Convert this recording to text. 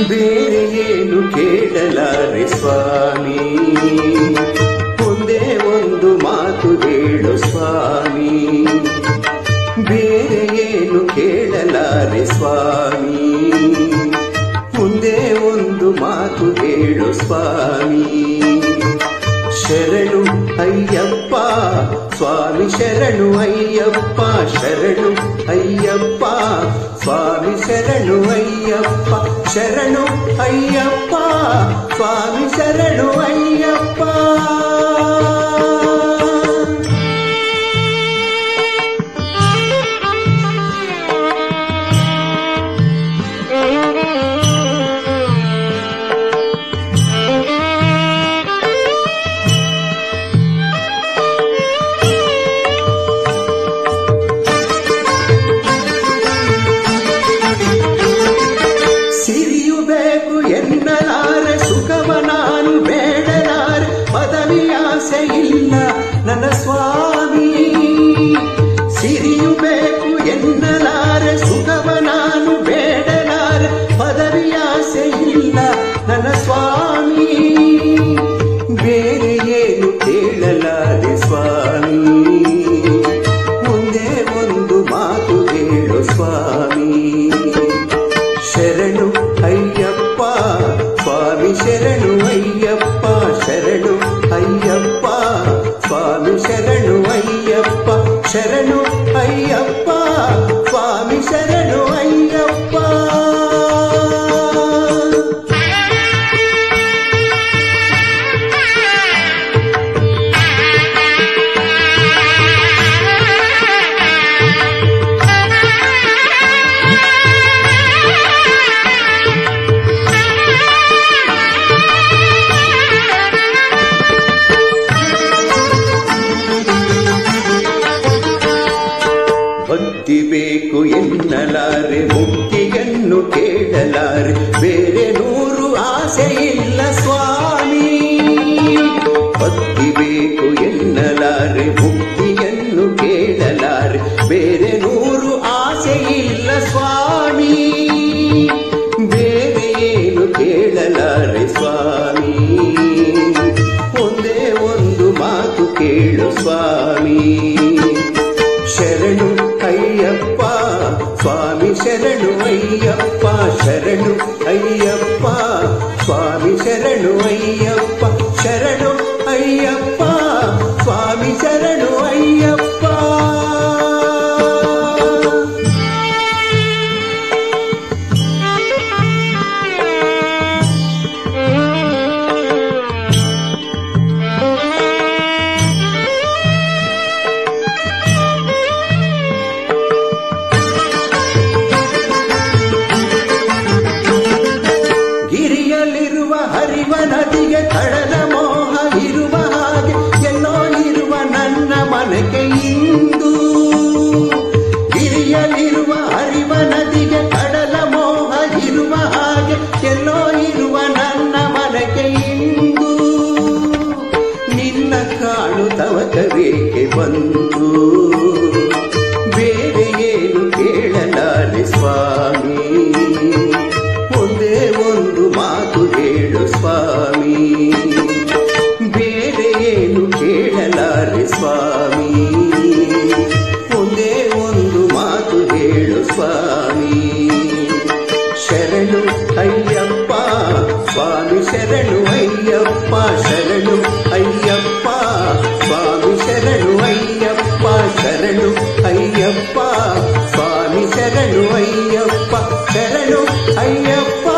ಬೇರೆ ಏನು ಕೇಳಲಾರೆ ಸ್ವಾಮಿ, ಒಂದೇ ಒಂದು ಮಾತು ಹೇಳು ಸ್ವಾಮಿ. ಬೇರೆ ಏನು ಕೇಳಲಾರೆ ಸ್ವಾಮಿ, ಒಂದೇ ಒಂದು ಮಾತು ಹೇಳು ಸ್ವಾಮಿ. ಶರಣು ಅಯ್ಯಪ್ಪ ಸ್ವಾಮಿ, ಶರಣು ಅಯ್ಯಪ್ಪ, ಶರಣು ಅಯ್ಯಪ್ಪ ಸ್ವಾಮಿ, ಶರಣು ಅಯ್ಯಪ್ಪ, ಶರಣು ಅಯ್ಯಪ್ಪ ಸ್ವಾಮಿ, ಶರಣು ಅಯ್ಯಪ್ಪ. ಎನ್ನಲಾರೆ ಸುಖವ ನಾನು ಬೇಡಲಾರೆ, ಪದವಿ ಆಸೆ ಇಲ್ಲ ನನ್ನ ಸ್ವಾಮಿ. ಸಿರಿಯು ಬೇಕು ಎನ್ನಲಾರೆ ಸುಖವ ನಾನು ಬೇಡಲಾರೆ, ಪದವಿ ಆಸೆ ಇಲ್ಲ ನನ್ನ ಸ್ವಾಮಿ. ಬೇರೆ ಏನು ಕೇಳಲಾರೆ ಸ್ವಾಮಿ, ಒಂದೇ ಒಂದು ಮಾತು ಹೇಳು ಸ್ವಾಮಿ. ಶರಣು ಅಯ್ಯಪ್ಪ ಸ್ವಾಮಿ, ಶರಣು ಅಯ್ಯಪ್ಪ, ಶರಣು ಅಯ್ಯಪ್ಪ ಸ್ವಾಮಿ, ಶರಣು ಅಯ್ಯಪ್ಪ, ಶರಣು ಅಯ್ಯಪ್ಪ ಸ್ವಾಮಿ, ಶರಣು ಅಯ್ಯಪ್ಪ. ಭಕ್ತಿ ಬೇಕು ಎನ್ನಲಾರೆ, ಮುಕ್ತಿಯನ್ನು ಕೇಳಲಾರೆ, ಬೇರೆ ನೂರು ಆಸೆ ಇಲ್ಲ ಸ್ವಾಮಿ. ಭಕ್ತಿ ಬೇಕು ಎನ್ನಲಾರೆ, ಮುಕ್ತಿಯನ್ನು ಕೇಳಲಾರೆ, ಬೇರೆ ನೂರು ಆಸೆ ಇಲ್ಲ ಸ್ವಾಮಿ. ಬೇರೆ ಏನು ಕೇಳಲಾರೆ ಸ್ವಾಮಿ, ಒಂದೇ ಒಂದು ಮಾತು ಕೇಳು ಸ್ವಾಮಿ. ಶರಣು ಅಯ್ಯಪ್ಪ ಸ್ವಾಮಿ, ಶರಣು ಅಯ್ಯಪ್ಪ, ಶರಣು ಅಯ್ಯಪ್ಪ ಸ್ವಾಮಿ, ಶರಣು ಅಯ್ಯಪ್ಪ, ಶರಣು ಅಯ್ಯಪ್ಪ ಸ್ವಾಮಿ, ಶರಣು ಅಯ್ಯಪ್ಪ. ಗಿರಿಯಲ್ಲಿರುವ ಹರಿವ ನದಿಗೆ ಕಡಲ ಮೋಹ ಇರುವ ಹಾಗೆ, ಎಲ್ಲೋ ಇರುವ ನನ್ನ ಮನಕ್ಕೆ ಇಂದು. ಗಿರಿಯಲ್ಲಿರುವ ಹರಿವ ನದಿಗೆ ಕಡಲ ಮೋಹ ಇರುವ ಹಾಗೆ, ಎಲ್ಲೋ ಇರುವ ನನ್ನ ಮನಕ್ಕೆ ಇಂದು. ನಿನ್ನ ಕಾಣು ತವಕವೇಕೆ ಬಂತು, ಬೇರೆ ಏನು ಕೇಳಲಾರೆ ಸ್ವಾಮಿ. ಒಂದೇ ಒಂದು ಮಾತು ಹೇಳು ಸ್ವಾಮಿ, ಬೇರೆ ಏನು ಕೇಳಲಾರೆ ಸ್ವಾಮಿ. ಒಂದೇ ಒಂದು ಮಾತು ಹೇಳು ಸ್ವಾಮಿ. ಶರಣು ಅಯ್ಯಪ್ಪ ಸ್ವಾಮಿ, ಶರಣು ಅಯ್ಯಪ್ಪ, ಶರಣು ಅಯ್ಯಪ್ಪ ಸ್ವಾಮಿ, ಶರಣು ಅಯ್ಯಪ್ಪ, ಶರಣು ಅಯ್ಯಪ್ಪ ಸ್ವಾಮಿ, ಶರಣು ಅಯ್ಯಪ್ಪ, ಶರಣು ಅಯ್ಯಪ್ಪ.